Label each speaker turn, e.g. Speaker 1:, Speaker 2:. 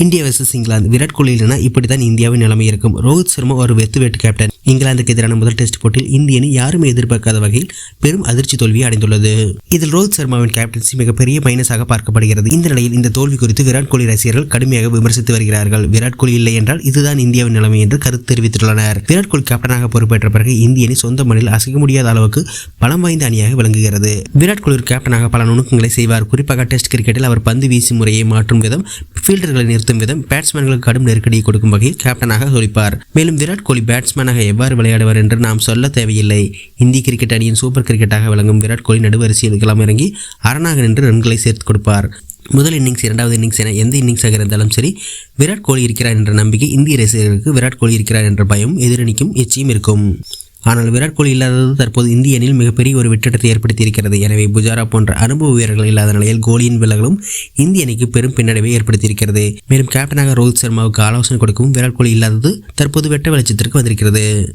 Speaker 1: India versus England. Virat Kohli இல்லைனா இப்படித்தான் இந்தியாவின் நிலைமை இருக்கும். ரோஹித் சர்மா ஒரு வெட்டு கேப்டன். இங்கிலாந்துக்கு எதிரான முதல் டெஸ்ட் போட்டியில் இந்திய அணி யாருமே எதிர்பார்க்காத வகையில் பெரும் அதிர்ச்சி தோல்வியை அடைந்துள்ளது. இதில் ரோஹித் சர்மாவின் கேப்டன்சி மிகப்பெரிய மைனஸாக பார்க்கப்படுகிறது. இந்த நிலையில் இந்த தோல்வி குறித்து விராட் கோலி ரசிகர்கள் கடுமையாக விமர்சித்து வருகிறார்கள். விராட் கோலி இல்லை என்றால் இதுதான் இந்தியாவின் நிலைமை என்று கருத்து தெரிவித்துள்ளனர். விராட் கோலி கேப்டனாக பொறுப்பேற்ற பிறகு இந்திய அணி சொந்த மண்ணில் அசைக்க முடியாத அளவுக்கு பலம் வாய்ந்த அணியாக விளங்குகிறது. விராட் கோலி கேப்டனாக பல நுணுக்கங்களை செய்வார். குறிப்பாக டெஸ்ட் கிரிக்கெட்டில் அவர் பந்து வீசும் முறையை மாற்றும் விதம், ஃபீல்டர்களை நிறுத்தும் விதம், பேட்ஸ்மேன்களுக்கு கடும் நெருக்கடியை கொடுக்கும் வகையில் கேப்டனாக சொல்லிப்பார். மேலும் விராட் கோலி பேட்ஸ்மேனாக எவ்வாறு விளையாடுவார் என்று நாம் சொல்ல தேவையில்லை. இந்திய கிரிக்கெட் அணியின் சூப்பர் கிரிக்கெட்டாக விளங்கும் விராட் கோலி நடுவரிசையில் களமிறங்கி அரணாக நின்று ரன்களை சேர்த்து கொடுப்பார். முதல் இன்னிங்ஸ், இரண்டாவது இன்னிங்ஸ் என எந்த இன்னிங்ஸாக இருந்தாலும் சரி, விராட் கோலி இருக்கிறார் என்ற நம்பிக்கை இந்திய ரசிகர்களுக்கு விராட் கோலி இருக்கிறார் என்ற பயம் எதிரணிக்கும் எச்சியும் இருக்கும். ஆனால் விராட் கோலி இல்லாதது தற்போது இந்திய அணியில் மிகப்பெரிய ஒரு வெற்றிடத்தை ஏற்படுத்தியிருக்கிறது. எனவே புஜாரா போன்ற அனுபவ வீரர்கள் இல்லாத நிலையில் கோலியின் விலகலும் இந்திய அணிக்கு பெரும் பின்னடைவை ஏற்படுத்தியிருக்கிறது. மேலும் கேப்டனாக ரோஹித் சர்மாவுக்கு ஆலோசனை கொடுக்கவும் விராட் கோலி இல்லாதது தற்போது வெட்ட வெளிச்சத்திற்கு வந்திருக்கிறது.